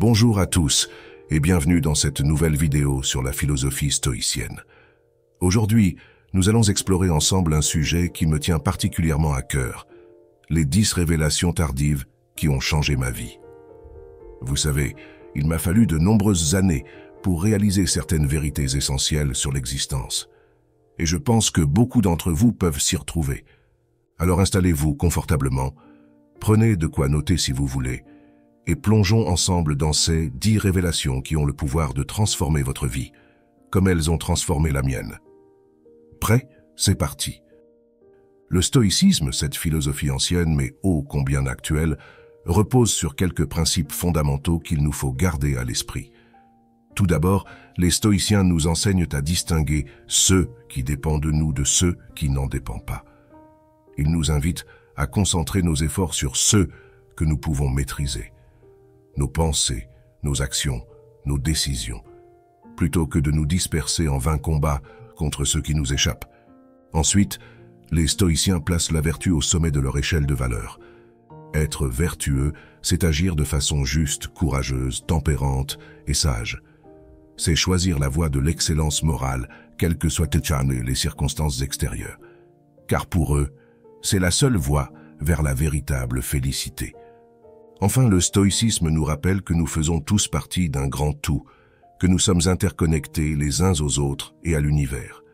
Bonjour à tous et bienvenue dans cette nouvelle vidéo sur la philosophie stoïcienne. Aujourd'hui, nous allons explorer ensemble un sujet qui me tient particulièrement à cœur, les 10 révélations tardives qui ont changé ma vie. Vous savez, il m'a fallu de nombreuses années pour réaliser certaines vérités essentielles sur l'existence. Et je pense que beaucoup d'entre vous peuvent s'y retrouver. Alors installez-vous confortablement, prenez de quoi noter si vous voulez, et plongeons ensemble dans ces 10 révélations qui ont le pouvoir de transformer votre vie, comme elles ont transformé la mienne. Prêt? C'est parti. Le stoïcisme, cette philosophie ancienne mais ô combien actuelle, repose sur quelques principes fondamentaux qu'il nous faut garder à l'esprit. Tout d'abord, les stoïciens nous enseignent à distinguer ceux qui dépendent de nous de ceux qui n'en dépendent pas. Ils nous invitent à concentrer nos efforts sur ceux que nous pouvons maîtriser. Nos pensées, nos actions, nos décisions, plutôt que de nous disperser en vains combats contre ceux qui nous échappent. Ensuite, les stoïciens placent la vertu au sommet de leur échelle de valeur. Être vertueux, c'est agir de façon juste, courageuse, tempérante et sage. C'est choisir la voie de l'excellence morale, quelles que soient les circonstances extérieures. Car pour eux, c'est la seule voie vers la véritable félicité. Enfin, le stoïcisme nous rappelle que nous faisons tous partie d'un grand tout, que nous sommes interconnectés les uns aux autres et à l'univers.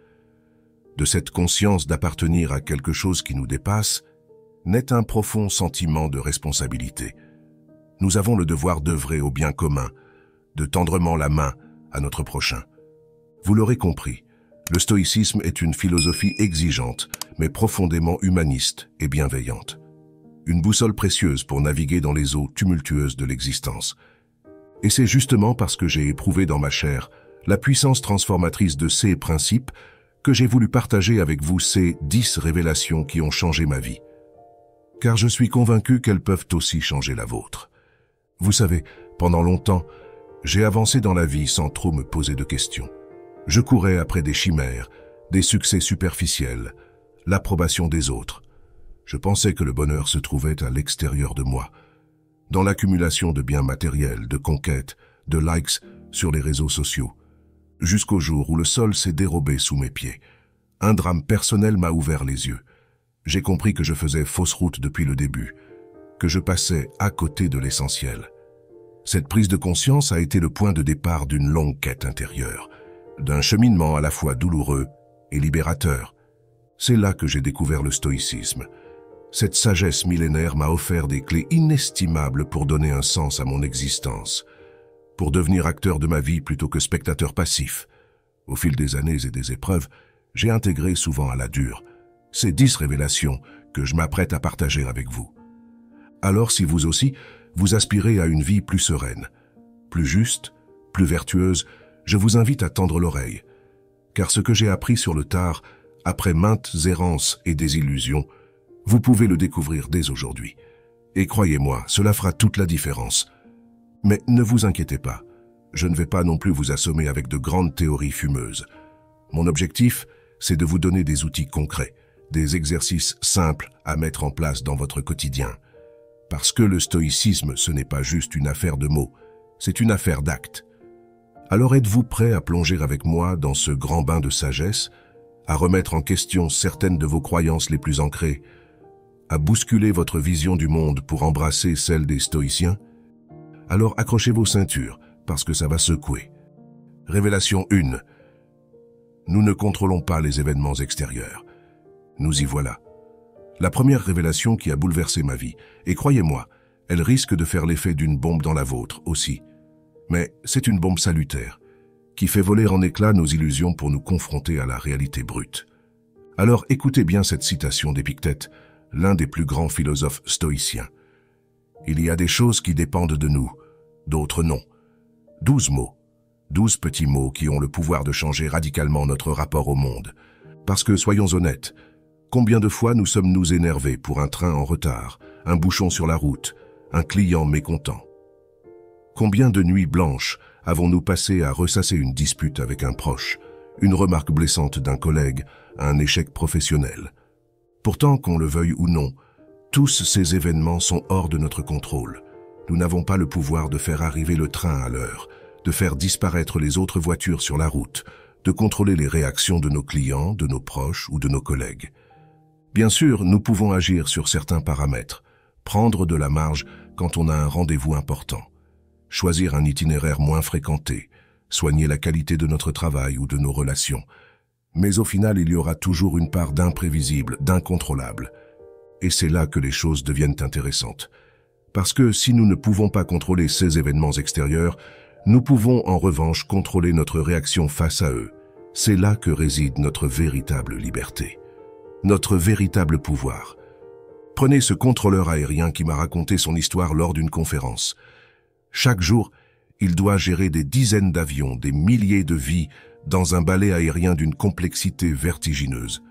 De cette conscience d'appartenir à quelque chose qui nous dépasse, naît un profond sentiment de responsabilité. Nous avons le devoir d'œuvrer au bien commun, de tendrement la main à notre prochain. Vous l'aurez compris, le stoïcisme est une philosophie exigeante, mais profondément humaniste et bienveillante. Une boussole précieuse pour naviguer dans les eaux tumultueuses de l'existence. Et c'est justement parce que j'ai éprouvé dans ma chair la puissance transformatrice de ces principes que j'ai voulu partager avec vous ces 10 révélations qui ont changé ma vie. Car je suis convaincu qu'elles peuvent aussi changer la vôtre. Vous savez, pendant longtemps, j'ai avancé dans la vie sans trop me poser de questions. Je courais après des chimères, des succès superficiels, l'approbation des autres. Je pensais que le bonheur se trouvait à l'extérieur de moi, dans l'accumulation de biens matériels, de conquêtes, de likes sur les réseaux sociaux, jusqu'au jour où le sol s'est dérobé sous mes pieds. Un drame personnel m'a ouvert les yeux. J'ai compris que je faisais fausse route depuis le début, que je passais à côté de l'essentiel. Cette prise de conscience a été le point de départ d'une longue quête intérieure, d'un cheminement à la fois douloureux et libérateur. C'est là que j'ai découvert le stoïcisme. Cette sagesse millénaire m'a offert des clés inestimables pour donner un sens à mon existence, pour devenir acteur de ma vie plutôt que spectateur passif. Au fil des années et des épreuves, j'ai intégré souvent à la dure ces 10 révélations que je m'apprête à partager avec vous. Alors si vous aussi, vous aspirez à une vie plus sereine, plus juste, plus vertueuse, je vous invite à tendre l'oreille. Car ce que j'ai appris sur le tard, après maintes errances et désillusions, vous pouvez le découvrir dès aujourd'hui. Et croyez-moi, cela fera toute la différence. Mais ne vous inquiétez pas, je ne vais pas non plus vous assommer avec de grandes théories fumeuses. Mon objectif, c'est de vous donner des outils concrets, des exercices simples à mettre en place dans votre quotidien. Parce que le stoïcisme, ce n'est pas juste une affaire de mots, c'est une affaire d'actes. Alors êtes-vous prêt à plonger avec moi dans ce grand bain de sagesse, à remettre en question certaines de vos croyances les plus ancrées, à bousculer votre vision du monde pour embrasser celle des stoïciens? Alors accrochez vos ceintures, parce que ça va secouer. Révélation 1. Nous ne contrôlons pas les événements extérieurs. Nous y voilà. La première révélation qui a bouleversé ma vie, et croyez-moi, elle risque de faire l'effet d'une bombe dans la vôtre aussi. Mais c'est une bombe salutaire, qui fait voler en éclats nos illusions pour nous confronter à la réalité brute. Alors écoutez bien cette citation d'Épictète, l'un des plus grands philosophes stoïciens. Il y a des choses qui dépendent de nous, d'autres non. 12 mots, 12 petits mots qui ont le pouvoir de changer radicalement notre rapport au monde. Parce que, soyons honnêtes, combien de fois nous sommes-nous énervés pour un train en retard, un bouchon sur la route, un client mécontent? Combien de nuits blanches avons-nous passé à ressasser une dispute avec un proche, une remarque blessante d'un collègue, un échec professionnel? Pourtant, qu'on le veuille ou non, tous ces événements sont hors de notre contrôle. Nous n'avons pas le pouvoir de faire arriver le train à l'heure, de faire disparaître les autres voitures sur la route, de contrôler les réactions de nos clients, de nos proches ou de nos collègues. Bien sûr, nous pouvons agir sur certains paramètres, prendre de la marge quand on a un rendez-vous important, choisir un itinéraire moins fréquenté, soigner la qualité de notre travail ou de nos relations. Mais au final, il y aura toujours une part d'imprévisible, d'incontrôlable. Et c'est là que les choses deviennent intéressantes. Parce que si nous ne pouvons pas contrôler ces événements extérieurs, nous pouvons en revanche contrôler notre réaction face à eux. C'est là que réside notre véritable liberté. Notre véritable pouvoir. Prenez ce contrôleur aérien qui m'a raconté son histoire lors d'une conférence. Chaque jour, il doit gérer des dizaines d'avions, des milliers de vies dans un balai aérien d'une complexité vertigineuse.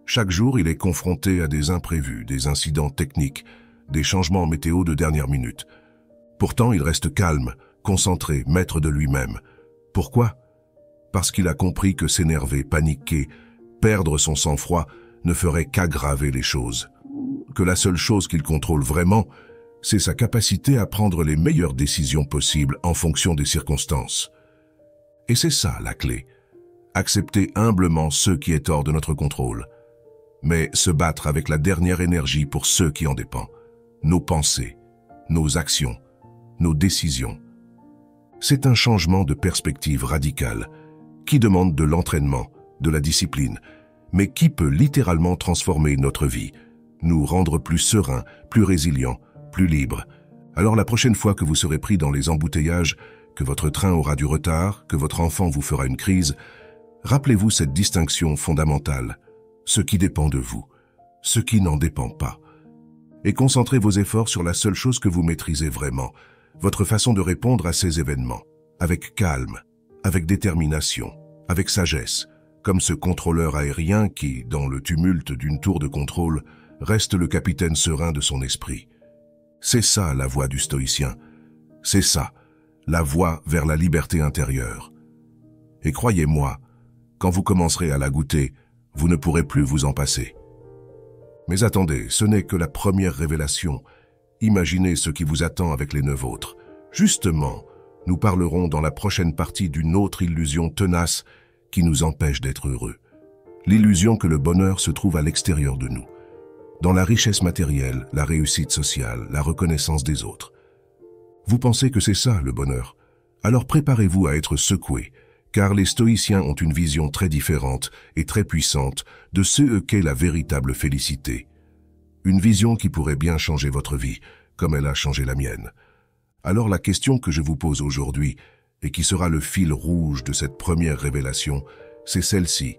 Chaque jour, il est confronté à des imprévus, des incidents techniques, des changements météo de dernière minute. Pourtant, il reste calme, concentré, maître de lui-même. Pourquoi? Parce qu'il a compris que s'énerver, paniquer, perdre son sang-froid ne ferait qu'aggraver les choses. Que la seule chose qu'il contrôle vraiment, c'est sa capacité à prendre les meilleures décisions possibles en fonction des circonstances. Et c'est ça la clé. Accepter humblement ce qui est hors de notre contrôle. Mais se battre avec la dernière énergie pour ce qui en dépend. Nos pensées, nos actions, nos décisions. C'est un changement de perspective radical qui demande de l'entraînement, de la discipline, mais qui peut littéralement transformer notre vie, nous rendre plus sereins, plus résilients, plus libres. Alors la prochaine fois que vous serez pris dans les embouteillages, que votre train aura du retard, que votre enfant vous fera une crise, rappelez-vous cette distinction fondamentale, ce qui dépend de vous, ce qui n'en dépend pas. Et concentrez vos efforts sur la seule chose que vous maîtrisez vraiment, votre façon de répondre à ces événements, avec calme, avec détermination, avec sagesse, comme ce contrôleur aérien qui, dans le tumulte d'une tour de contrôle, reste le capitaine serein de son esprit. C'est ça la voie du stoïcien. C'est ça, la voie vers la liberté intérieure. Et croyez-moi, quand vous commencerez à la goûter, vous ne pourrez plus vous en passer. Mais attendez, ce n'est que la première révélation. Imaginez ce qui vous attend avec les 9 autres. Justement, nous parlerons dans la prochaine partie d'une autre illusion tenace qui nous empêche d'être heureux. L'illusion que le bonheur se trouve à l'extérieur de nous, dans la richesse matérielle, la réussite sociale, la reconnaissance des autres. Vous pensez que c'est ça le bonheur? Alors préparez-vous à être secoué, car les stoïciens ont une vision très différente et très puissante de ce qu'est la véritable félicité. Une vision qui pourrait bien changer votre vie, comme elle a changé la mienne. Alors la question que je vous pose aujourd'hui, et qui sera le fil rouge de cette première révélation, c'est celle-ci.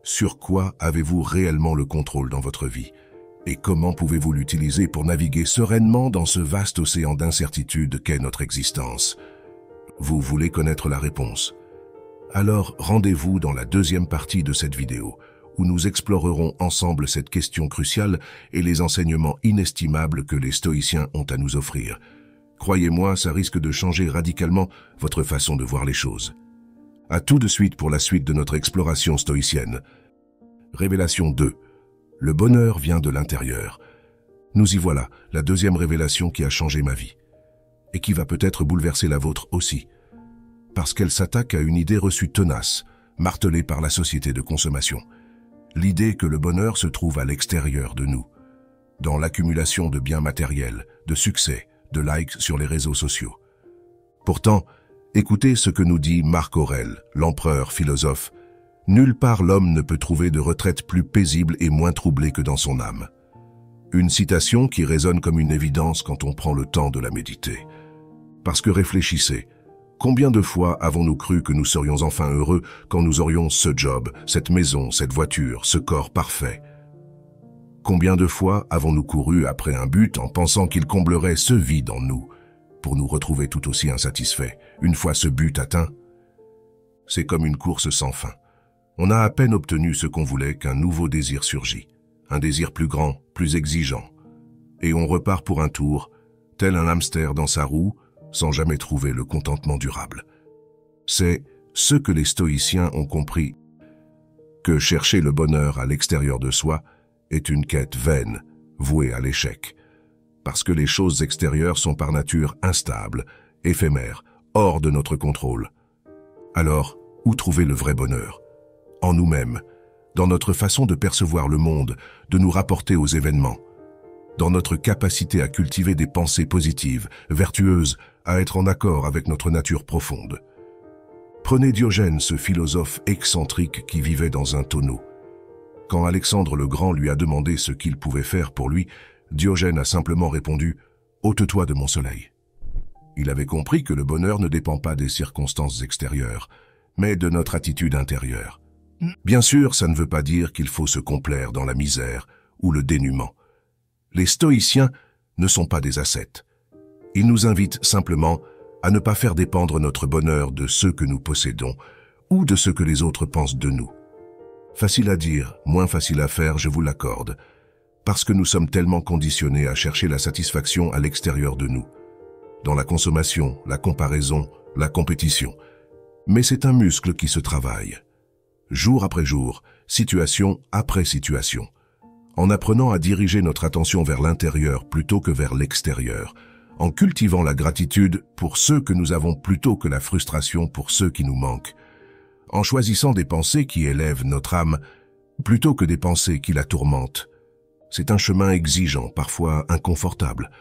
Sur quoi avez-vous réellement le contrôle dans votre vie? Et comment pouvez-vous l'utiliser pour naviguer sereinement dans ce vaste océan d'incertitude qu'est notre existence? Vous voulez connaître la réponse? Alors rendez-vous dans la deuxième partie de cette vidéo, où nous explorerons ensemble cette question cruciale et les enseignements inestimables que les stoïciens ont à nous offrir. Croyez-moi, ça risque de changer radicalement votre façon de voir les choses. À tout de suite pour la suite de notre exploration stoïcienne. Révélation 2. Le bonheur vient de l'intérieur. Nous y voilà, la deuxième révélation qui a changé ma vie. Et qui va peut-être bouleverser la vôtre aussi. Parce qu'elle s'attaque à une idée reçue tenace, martelée par la société de consommation. L'idée que le bonheur se trouve à l'extérieur de nous. Dans l'accumulation de biens matériels, de succès, de likes sur les réseaux sociaux. Pourtant, écoutez ce que nous dit Marc Aurèle, l'empereur philosophe. Nulle part l'homme ne peut trouver de retraite plus paisible et moins troublée que dans son âme. Une citation qui résonne comme une évidence quand on prend le temps de la méditer. Parce que réfléchissez, combien de fois avons-nous cru que nous serions enfin heureux quand nous aurions ce job, cette maison, cette voiture, ce corps parfait? Combien de fois avons-nous couru après un but en pensant qu'il comblerait ce vide en nous, pour nous retrouver tout aussi insatisfaits, une fois ce but atteint? C'est comme une course sans fin. On a à peine obtenu ce qu'on voulait qu'un nouveau désir surgit, un désir plus grand, plus exigeant. Et on repart pour un tour, tel un hamster dans sa roue, sans jamais trouver le contentement durable. C'est ce que les stoïciens ont compris, que chercher le bonheur à l'extérieur de soi est une quête vaine, vouée à l'échec. parce que les choses extérieures sont par nature instables, éphémères, hors de notre contrôle. Alors, où trouver le vrai bonheur? En nous-mêmes, dans notre façon de percevoir le monde, de nous rapporter aux événements, dans notre capacité à cultiver des pensées positives, vertueuses, à être en accord avec notre nature profonde. Prenez Diogène, ce philosophe excentrique qui vivait dans un tonneau. Quand Alexandre le Grand lui a demandé ce qu'il pouvait faire pour lui, Diogène a simplement répondu « Ôte-toi de mon soleil ». Il avait compris que le bonheur ne dépend pas des circonstances extérieures, mais de notre attitude intérieure. Bien sûr, ça ne veut pas dire qu'il faut se complaire dans la misère ou le dénuement. Les stoïciens ne sont pas des ascètes. Ils nous invitent simplement à ne pas faire dépendre notre bonheur de ceux que nous possédons ou de ce que les autres pensent de nous. Facile à dire, moins facile à faire, je vous l'accorde, parce que nous sommes tellement conditionnés à chercher la satisfaction à l'extérieur de nous, dans la consommation, la comparaison, la compétition. Mais c'est un muscle qui se travaille, jour après jour, situation après situation, en apprenant à diriger notre attention vers l'intérieur plutôt que vers l'extérieur, en cultivant la gratitude pour ceux que nous avons plutôt que la frustration pour ceux qui nous manquent, en choisissant des pensées qui élèvent notre âme plutôt que des pensées qui la tourmentent. C'est un chemin exigeant, parfois inconfortable,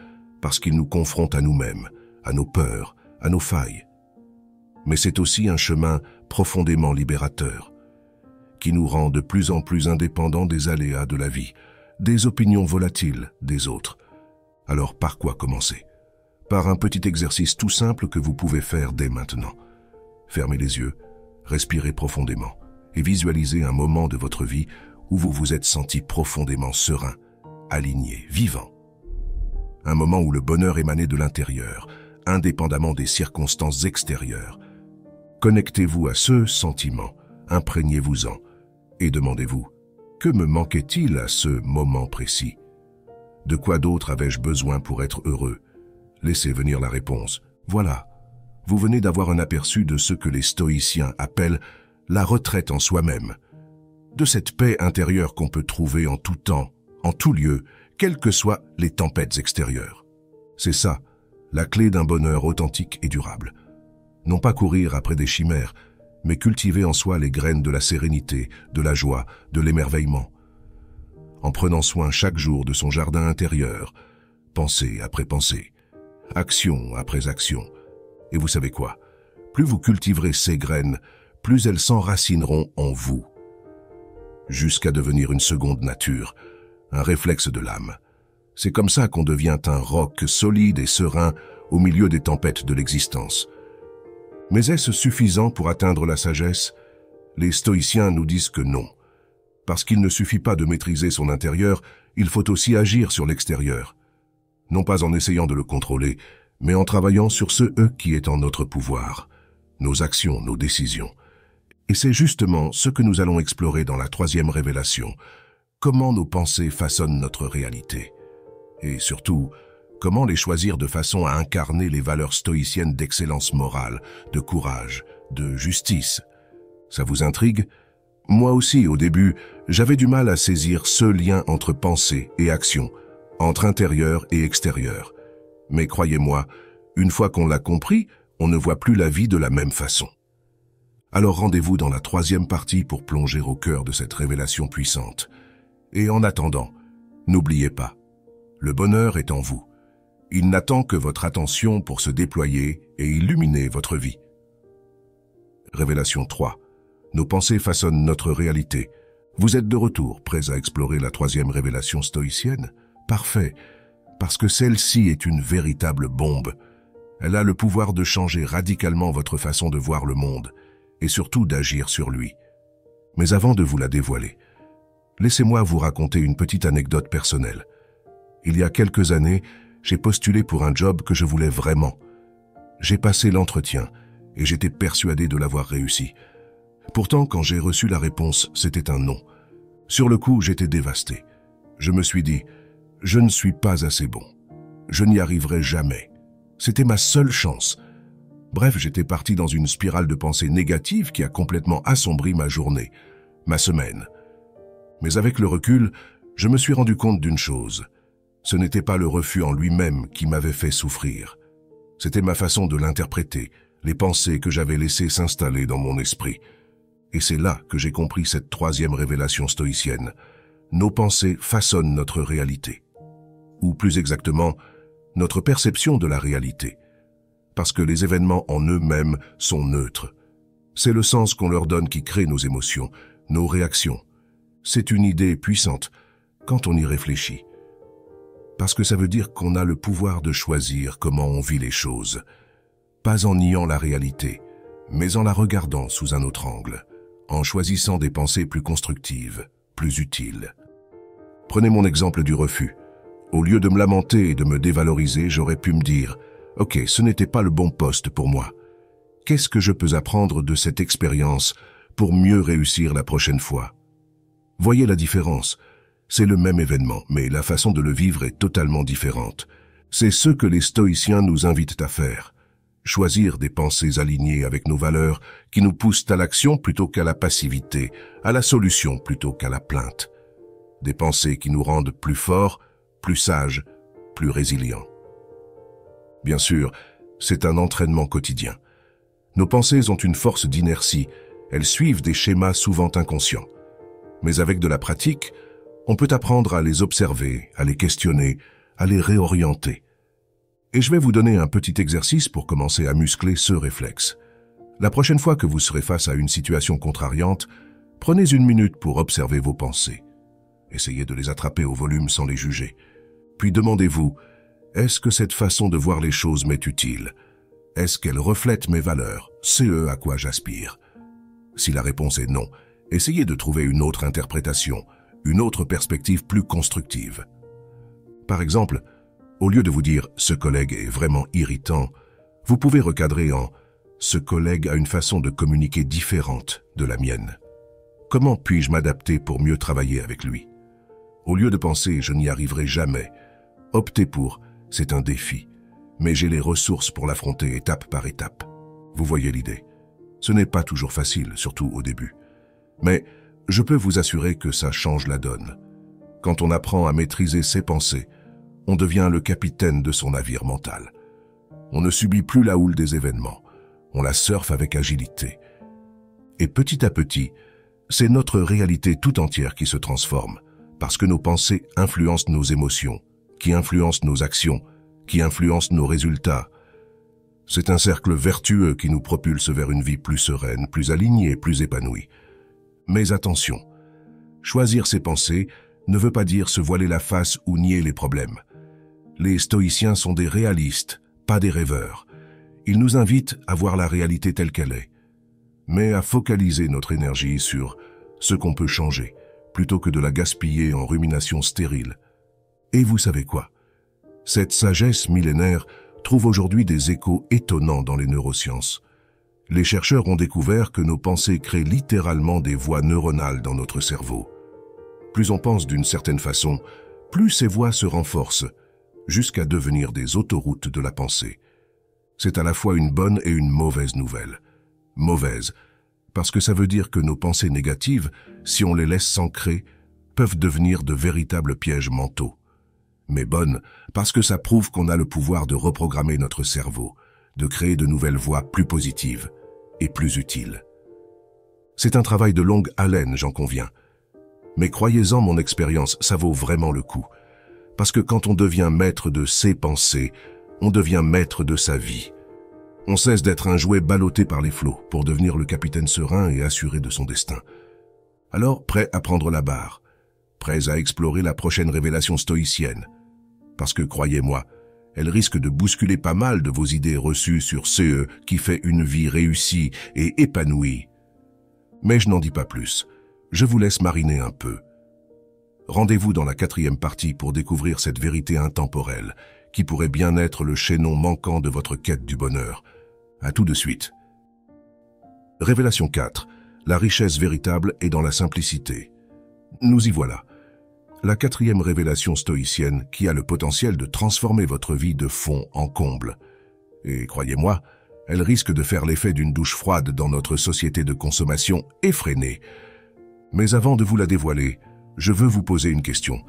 parce qu'il nous confronte à nous-mêmes, à nos peurs, à nos failles. Mais c'est aussi un chemin profondément libérateur, qui nous rend de plus en plus indépendants des aléas de la vie, des opinions volatiles des autres. Alors par quoi commencer? Par un petit exercice tout simple que vous pouvez faire dès maintenant. Fermez les yeux, respirez profondément et visualisez un moment de votre vie où vous vous êtes senti profondément serein, aligné, vivant. Un moment où le bonheur émanait de l'intérieur, indépendamment des circonstances extérieures. Connectez-vous à ce sentiment, imprégnez-vous-en et demandez-vous, que me manquait-il à ce moment précis? De quoi d'autre avais-je besoin pour être heureux? Laissez venir la réponse. Voilà, vous venez d'avoir un aperçu de ce que les stoïciens appellent la retraite en soi-même, de cette paix intérieure qu'on peut trouver en tout temps, en tout lieu, quelles que soient les tempêtes extérieures. C'est ça, la clé d'un bonheur authentique et durable. Non pas courir après des chimères, mais cultiver en soi les graines de la sérénité, de la joie, de l'émerveillement. En prenant soin chaque jour de son jardin intérieur, pensée après pensée, action après action. Et vous savez quoi? Plus vous cultiverez ces graines, plus elles s'enracineront en vous, jusqu'à devenir une seconde nature, un réflexe de l'âme. C'est comme ça qu'on devient un roc solide et serein au milieu des tempêtes de l'existence. Mais est-ce suffisant pour atteindre la sagesse? Les stoïciens nous disent que non. Parce qu'il ne suffit pas de maîtriser son intérieur, il faut aussi agir sur l'extérieur. Non pas en essayant de le contrôler, mais en travaillant sur ce « qui est en notre pouvoir, nos actions, nos décisions. Et c'est justement ce que nous allons explorer dans la troisième révélation, comment nos pensées façonnent notre réalité. Et surtout, comment les choisir de façon à incarner les valeurs stoïciennes d'excellence morale, de courage, de justice. Ça vous intrigue? Moi aussi, au début, j'avais du mal à saisir ce lien entre pensée et action, entre intérieur et extérieur. Mais croyez-moi, une fois qu'on l'a compris, on ne voit plus la vie de la même façon. Alors rendez-vous dans la troisième partie pour plonger au cœur de cette révélation puissante. Et en attendant, n'oubliez pas, le bonheur est en vous. Il n'attend que votre attention pour se déployer et illuminer votre vie. Révélation 3. Nos pensées façonnent notre réalité. Vous êtes de retour, prêts à explorer la troisième révélation stoïcienne? Parfait, parce que celle-ci est une véritable bombe. Elle a le pouvoir de changer radicalement votre façon de voir le monde, et surtout d'agir sur lui. Mais avant de vous la dévoiler, laissez-moi vous raconter une petite anecdote personnelle. Il y a quelques années, j'ai postulé pour un job que je voulais vraiment. J'ai passé l'entretien, et j'étais persuadé de l'avoir réussi. Pourtant, quand j'ai reçu la réponse, c'était un non. Sur le coup, j'étais dévasté. Je me suis dit, je ne suis pas assez bon. Je n'y arriverai jamais. C'était ma seule chance. Bref, j'étais parti dans une spirale de pensée négative qui a complètement assombri ma journée, ma semaine. Mais avec le recul, je me suis rendu compte d'une chose. Ce n'était pas le refus en lui-même qui m'avait fait souffrir. C'était ma façon de l'interpréter, les pensées que j'avais laissées s'installer dans mon esprit. Et c'est là que j'ai compris cette troisième révélation stoïcienne. Nos pensées façonnent notre réalité. Ou plus exactement, notre perception de la réalité. Parce que les événements en eux-mêmes sont neutres. C'est le sens qu'on leur donne qui crée nos émotions, nos réactions. C'est une idée puissante quand on y réfléchit. Parce que ça veut dire qu'on a le pouvoir de choisir comment on vit les choses. Pas en niant la réalité, mais en la regardant sous un autre angle, en choisissant des pensées plus constructives, plus utiles. Prenez mon exemple du refus. Au lieu de me lamenter et de me dévaloriser, j'aurais pu me dire « Ok, ce n'était pas le bon poste pour moi. Qu'est-ce que je peux apprendre de cette expérience pour mieux réussir la prochaine fois ?» Voyez la différence. C'est le même événement, mais la façon de le vivre est totalement différente. C'est ce que les stoïciens nous invitent à faire. Choisir des pensées alignées avec nos valeurs qui nous poussent à l'action plutôt qu'à la passivité, à la solution plutôt qu'à la plainte. Des pensées qui nous rendent plus forts, plus sages, plus résilients. Bien sûr, c'est un entraînement quotidien. Nos pensées ont une force d'inertie, elles suivent des schémas souvent inconscients. Mais avec de la pratique, on peut apprendre à les observer, à les questionner, à les réorienter. Et je vais vous donner un petit exercice pour commencer à muscler ce réflexe. La prochaine fois que vous serez face à une situation contrariante, prenez une minute pour observer vos pensées. Essayez de les attraper au volume sans les juger. Puis demandez-vous, est-ce que cette façon de voir les choses m'est utile? Est-ce qu'elle reflète mes valeurs? C'est à quoi j'aspire? Si la réponse est non, essayez de trouver une autre interprétation, une autre perspective plus constructive. Par exemple, au lieu de vous dire « ce collègue est vraiment irritant », vous pouvez recadrer en « ce collègue a une façon de communiquer différente de la mienne. Comment puis-je m'adapter pour mieux travailler avec lui ?» Au lieu de penser « je n'y arriverai jamais », optez pour « c'est un défi, mais j'ai les ressources pour l'affronter étape par étape ». Vous voyez l'idée. Ce n'est pas toujours facile, surtout au début. Mais je peux vous assurer que ça change la donne. Quand on apprend à maîtriser ses pensées, on devient le capitaine de son navire mental. On ne subit plus la houle des événements, on la surfe avec agilité. Et petit à petit, c'est notre réalité tout entière qui se transforme, parce que nos pensées influencent nos émotions, qui influencent nos actions, qui influencent nos résultats. C'est un cercle vertueux qui nous propulse vers une vie plus sereine, plus alignée, plus épanouie. Mais attention, choisir ses pensées ne veut pas dire se voiler la face ou nier les problèmes. Les stoïciens sont des réalistes, pas des rêveurs. Ils nous invitent à voir la réalité telle qu'elle est, mais à focaliser notre énergie sur ce qu'on peut changer, plutôt que de la gaspiller en ruminations stériles. Et vous savez quoi? Cette sagesse millénaire trouve aujourd'hui des échos étonnants dans les neurosciences. Les chercheurs ont découvert que nos pensées créent littéralement des voies neuronales dans notre cerveau. Plus on pense d'une certaine façon, plus ces voies se renforcent, jusqu'à devenir des autoroutes de la pensée. C'est à la fois une bonne et une mauvaise nouvelle. Mauvaise, parce que ça veut dire que nos pensées négatives, si on les laisse s'ancrer, peuvent devenir de véritables pièges mentaux. Mais bonne, parce que ça prouve qu'on a le pouvoir de reprogrammer notre cerveau, de créer de nouvelles voies plus positives et plus utiles. C'est un travail de longue haleine, j'en conviens. Mais croyez-en, mon expérience, ça vaut vraiment le coup. Parce que quand on devient maître de ses pensées, on devient maître de sa vie. On cesse d'être un jouet ballotté par les flots pour devenir le capitaine serein et assuré de son destin. Alors, prêt à prendre la barre, prêt à explorer la prochaine révélation stoïcienne. Parce que, croyez-moi, elle risque de bousculer pas mal de vos idées reçues sur ce qui fait une vie réussie et épanouie. Mais je n'en dis pas plus. Je vous laisse mariner un peu. Rendez-vous dans la 4e partie pour découvrir cette vérité intemporelle, qui pourrait bien être le chaînon manquant de votre quête du bonheur. À tout de suite. Révélation 4. La richesse véritable est dans la simplicité. Nous y voilà. La 4e révélation stoïcienne qui a le potentiel de transformer votre vie de fond en comble. Et croyez-moi, elle risque de faire l'effet d'une douche froide dans notre société de consommation effrénée. Mais avant de vous la dévoiler, je veux vous poser une question.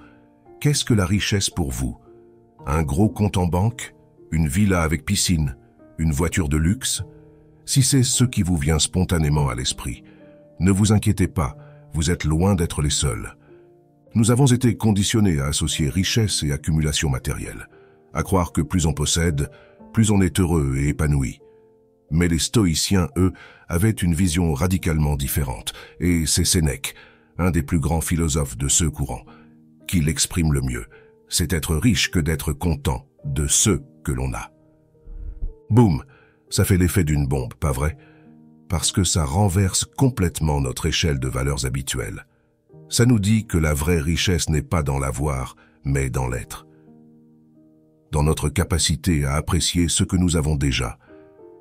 Qu'est-ce que la richesse pour vous? Un gros compte en banque? Une villa avec piscine? Une voiture de luxe? Si c'est ce qui vous vient spontanément à l'esprit, ne vous inquiétez pas, vous êtes loin d'être les seuls. Nous avons été conditionnés à associer richesse et accumulation matérielle, à croire que plus on possède, plus on est heureux et épanoui. Mais les stoïciens, eux, avaient une vision radicalement différente, et c'est Sénèque, un des plus grands philosophes de ce courant, qui l'exprime le mieux. C'est être riche que d'être content de ce que l'on a. Boum, ça fait l'effet d'une bombe, pas vrai? Parce que ça renverse complètement notre échelle de valeurs habituelles. Ça nous dit que la vraie richesse n'est pas dans l'avoir, mais dans l'être. Dans notre capacité à apprécier ce que nous avons déjà,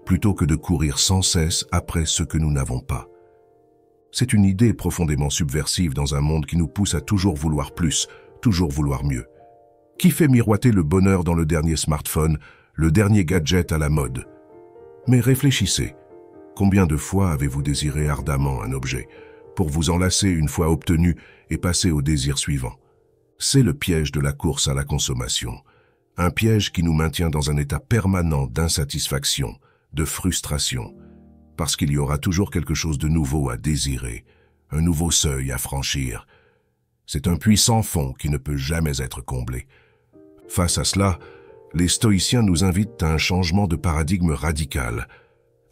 plutôt que de courir sans cesse après ce que nous n'avons pas. C'est une idée profondément subversive dans un monde qui nous pousse à toujours vouloir plus, toujours vouloir mieux. Qui fait miroiter le bonheur dans le dernier smartphone, le dernier gadget à la mode? Mais réfléchissez, combien de fois avez-vous désiré ardemment un objet, pour vous en lasser une fois obtenu et passer au désir suivant? C'est le piège de la course à la consommation, un piège qui nous maintient dans un état permanent d'insatisfaction, de frustration, parce qu'il y aura toujours quelque chose de nouveau à désirer, un nouveau seuil à franchir. C'est un puits sans fond qui ne peut jamais être comblé. Face à cela, les stoïciens nous invitent à un changement de paradigme radical,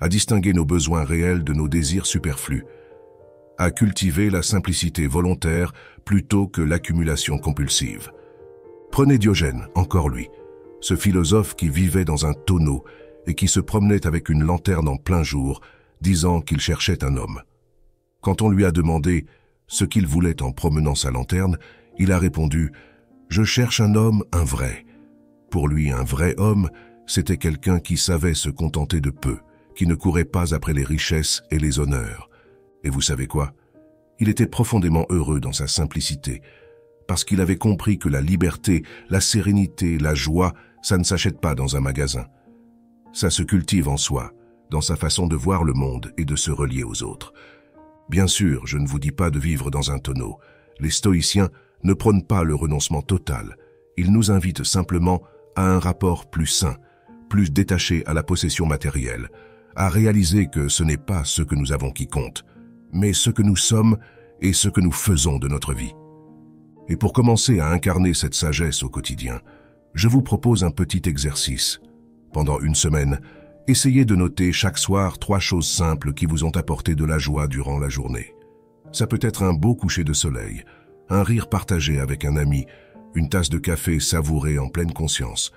à distinguer nos besoins réels de nos désirs superflus, à cultiver la simplicité volontaire plutôt que l'accumulation compulsive. Prenez Diogène, encore lui, ce philosophe qui vivait dans un tonneau et qui se promenait avec une lanterne en plein jour, disant qu'il cherchait un homme. Quand on lui a demandé ce qu'il voulait en promenant sa lanterne, il a répondu « Je cherche un homme, un vrai ». Pour lui, un vrai homme, c'était quelqu'un qui savait se contenter de peu, qui ne courait pas après les richesses et les honneurs. Et vous savez quoi? Il était profondément heureux dans sa simplicité, parce qu'il avait compris que la liberté, la sérénité, la joie, ça ne s'achète pas dans un magasin. Ça se cultive en soi, dans sa façon de voir le monde et de se relier aux autres. Bien sûr, je ne vous dis pas de vivre dans un tonneau. Les stoïciens ne prônent pas le renoncement total. Ils nous invitent simplement à un rapport plus sain, plus détaché à la possession matérielle, à réaliser que ce n'est pas ce que nous avons qui compte, mais ce que nous sommes et ce que nous faisons de notre vie. Et pour commencer à incarner cette sagesse au quotidien, je vous propose un petit exercice. Pendant une semaine, essayez de noter chaque soir 3 choses simples qui vous ont apporté de la joie durant la journée. Ça peut être un beau coucher de soleil, un rire partagé avec un ami, une tasse de café savourée en pleine conscience.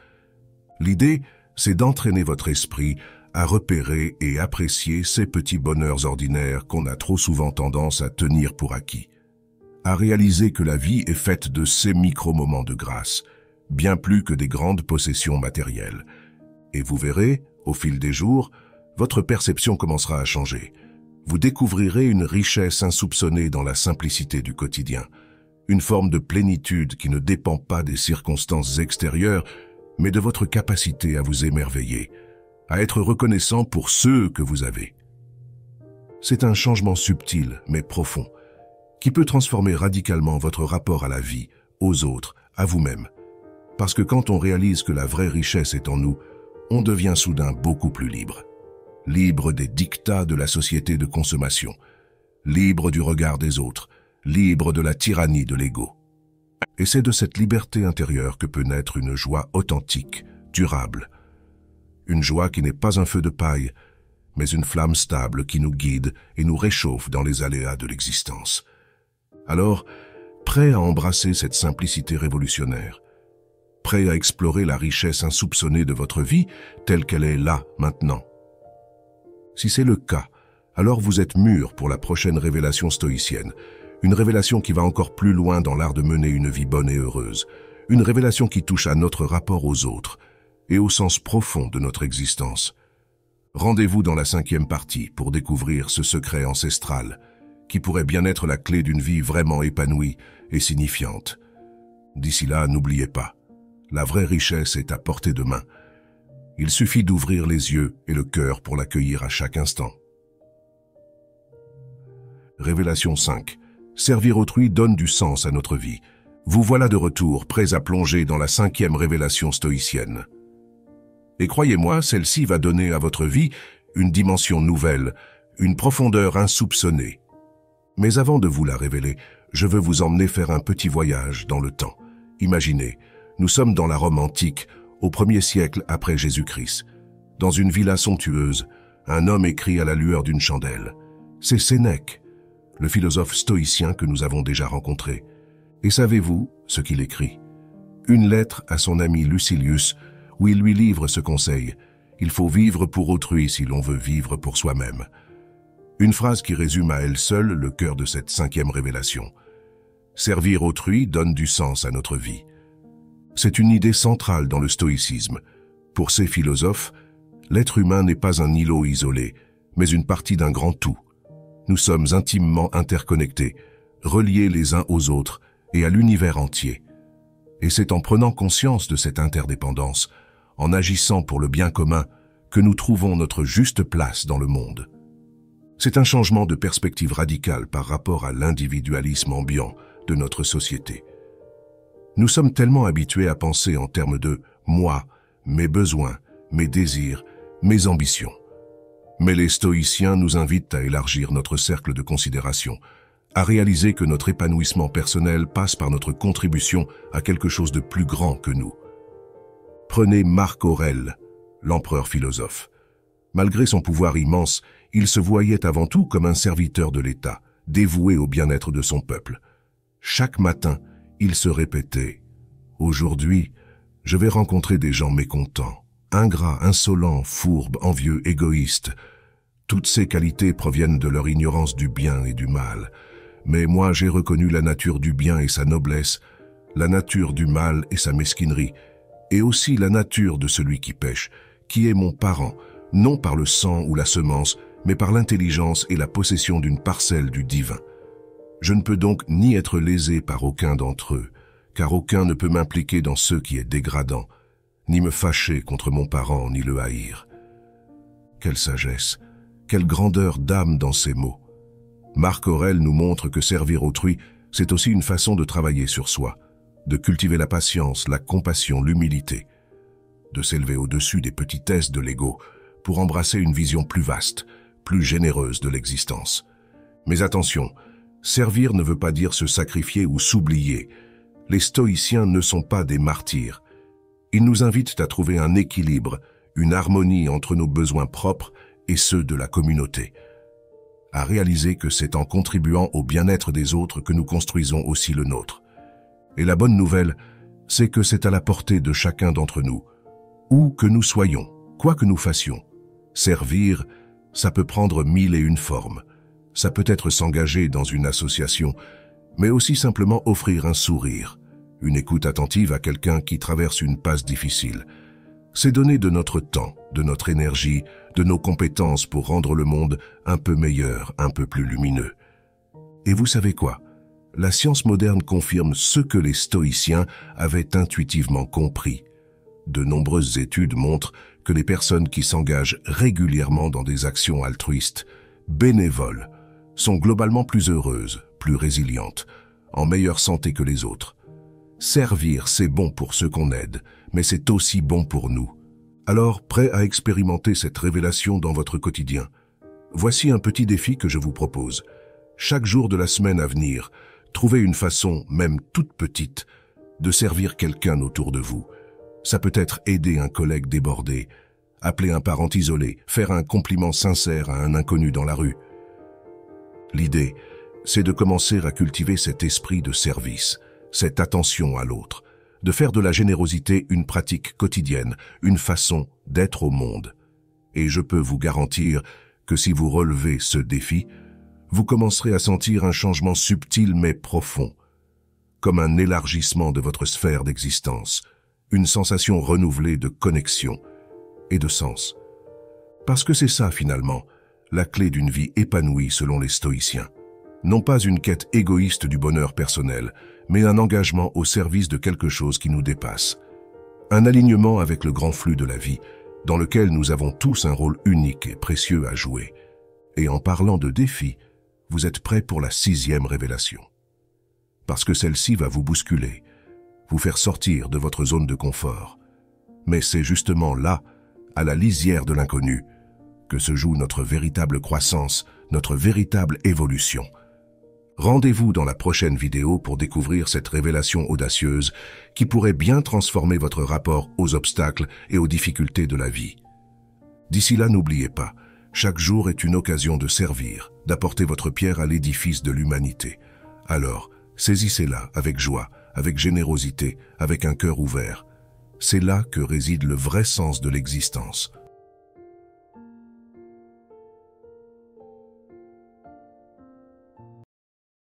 L'idée, c'est d'entraîner votre esprit à repérer et apprécier ces petits bonheurs ordinaires qu'on a trop souvent tendance à tenir pour acquis. À réaliser que la vie est faite de ces micro-moments de grâce, bien plus que des grandes possessions matérielles. Et vous verrez, au fil des jours, votre perception commencera à changer. Vous découvrirez une richesse insoupçonnée dans la simplicité du quotidien, une forme de plénitude qui ne dépend pas des circonstances extérieures, mais de votre capacité à vous émerveiller, à être reconnaissant pour ceux que vous avez. C'est un changement subtil, mais profond, qui peut transformer radicalement votre rapport à la vie, aux autres, à vous-même. Parce que quand on réalise que la vraie richesse est en nous, on devient soudain beaucoup plus libre. Libre des dictats de la société de consommation, libre du regard des autres, libre de la tyrannie de l'ego. Et c'est de cette liberté intérieure que peut naître une joie authentique, durable. Une joie qui n'est pas un feu de paille, mais une flamme stable qui nous guide et nous réchauffe dans les aléas de l'existence. Alors, prêt à embrasser cette simplicité révolutionnaire, prêt à explorer la richesse insoupçonnée de votre vie telle qu'elle est là, maintenant. Si c'est le cas, alors vous êtes mûr pour la prochaine révélation stoïcienne, une révélation qui va encore plus loin dans l'art de mener une vie bonne et heureuse, une révélation qui touche à notre rapport aux autres et au sens profond de notre existence. Rendez-vous dans la 5e partie pour découvrir ce secret ancestral qui pourrait bien être la clé d'une vie vraiment épanouie et signifiante. D'ici là, n'oubliez pas, la vraie richesse est à portée de main. Il suffit d'ouvrir les yeux et le cœur pour l'accueillir à chaque instant. Révélation 5. Servir autrui donne du sens à notre vie. Vous voilà de retour, prêts à plonger dans la 5e révélation stoïcienne. Et croyez-moi, celle-ci va donner à votre vie une dimension nouvelle, une profondeur insoupçonnée. Mais avant de vous la révéler, je veux vous emmener faire un petit voyage dans le temps. Imaginez, nous sommes dans la Rome antique, au 1er siècle après Jésus-Christ. Dans une villa somptueuse, un homme écrit à la lueur d'une chandelle. C'est Sénèque, le philosophe stoïcien que nous avons déjà rencontré. Et savez-vous ce qu'il écrit? Une lettre à son ami Lucilius, où il lui livre ce conseil. Il faut vivre pour autrui si l'on veut vivre pour soi-même. Une phrase qui résume à elle seule le cœur de cette 5e révélation. Servir autrui donne du sens à notre vie. C'est une idée centrale dans le stoïcisme. Pour ces philosophes, l'être humain n'est pas un îlot isolé, mais une partie d'un grand tout. Nous sommes intimement interconnectés, reliés les uns aux autres et à l'univers entier. Et c'est en prenant conscience de cette interdépendance, en agissant pour le bien commun, que nous trouvons notre juste place dans le monde. C'est un changement de perspective radical par rapport à l'individualisme ambiant de notre société. Nous sommes tellement habitués à penser en termes de « moi », mes besoins, mes désirs, mes ambitions. Mais les stoïciens nous invitent à élargir notre cercle de considération, à réaliser que notre épanouissement personnel passe par notre contribution à quelque chose de plus grand que nous. Prenez Marc Aurèle, l'empereur philosophe. Malgré son pouvoir immense, il se voyait avant tout comme un serviteur de l'État, dévoué au bien-être de son peuple. Chaque matin, il se répétait « Aujourd'hui, je vais rencontrer des gens mécontents, ingrats, insolents, fourbes, envieux, égoïstes. Toutes ces qualités proviennent de leur ignorance du bien et du mal. Mais moi, j'ai reconnu la nature du bien et sa noblesse, la nature du mal et sa mesquinerie, et aussi la nature de celui qui pêche, qui est mon parent, non par le sang ou la semence, mais par l'intelligence et la possession d'une parcelle du divin. Je ne peux donc ni être lésé par aucun d'entre eux, car aucun ne peut m'impliquer dans ce qui est dégradant, ni me fâcher contre mon parent, ni le haïr. Quelle sagesse, quelle grandeur d'âme dans ces mots. Marc Aurèle nous montre que servir autrui, c'est aussi une façon de travailler sur soi, de cultiver la patience, la compassion, l'humilité, de s'élever au-dessus des petitesses de l'ego pour embrasser une vision plus vaste, plus généreuse de l'existence. Mais attention, servir ne veut pas dire se sacrifier ou s'oublier. Les stoïciens ne sont pas des martyrs. Ils nous invitent à trouver un équilibre, une harmonie entre nos besoins propres et ceux de la communauté. À réaliser que c'est en contribuant au bien-être des autres que nous construisons aussi le nôtre. Et la bonne nouvelle, c'est que c'est à la portée de chacun d'entre nous. Où que nous soyons, quoi que nous fassions, servir, ça peut prendre 1001 formes. Ça peut être s'engager dans une association, mais aussi simplement offrir un sourire, une écoute attentive à quelqu'un qui traverse une passe difficile. C'est donner de notre temps, de notre énergie, de nos compétences pour rendre le monde un peu meilleur, un peu plus lumineux. Et vous savez quoi? La science moderne confirme ce que les stoïciens avaient intuitivement compris. De nombreuses études montrent que les personnes qui s'engagent régulièrement dans des actions altruistes, bénévoles, sont globalement plus heureuses, plus résilientes, en meilleure santé que les autres. Servir, c'est bon pour ceux qu'on aide, mais c'est aussi bon pour nous. Alors, prêt à expérimenter cette révélation dans votre quotidien? Voici un petit défi que je vous propose. Chaque jour de la semaine à venir, trouvez une façon, même toute petite, de servir quelqu'un autour de vous. Ça peut être aider un collègue débordé, appeler un parent isolé, faire un compliment sincère à un inconnu dans la rue. L'idée, c'est de commencer à cultiver cet esprit de service, cette attention à l'autre, de faire de la générosité une pratique quotidienne, une façon d'être au monde. Et je peux vous garantir que si vous relevez ce défi, vous commencerez à sentir un changement subtil mais profond, comme un élargissement de votre sphère d'existence, une sensation renouvelée de connexion et de sens. Parce que c'est ça finalement, la clé d'une vie épanouie selon les stoïciens. Non pas une quête égoïste du bonheur personnel, mais un engagement au service de quelque chose qui nous dépasse. Un alignement avec le grand flux de la vie, dans lequel nous avons tous un rôle unique et précieux à jouer. Et en parlant de défis, vous êtes prêts pour la 6e révélation. parce que celle-ci va vous bousculer, vous faire sortir de votre zone de confort. Mais c'est justement là, à la lisière de l'inconnu, que se joue notre véritable croissance, notre véritable évolution. Rendez-vous dans la prochaine vidéo pour découvrir cette révélation audacieuse qui pourrait bien transformer votre rapport aux obstacles et aux difficultés de la vie. D'ici là, n'oubliez pas, chaque jour est une occasion de servir, d'apporter votre pierre à l'édifice de l'humanité. Alors, saisissez-la avec joie, avec générosité, avec un cœur ouvert. C'est là que réside le vrai sens de l'existence.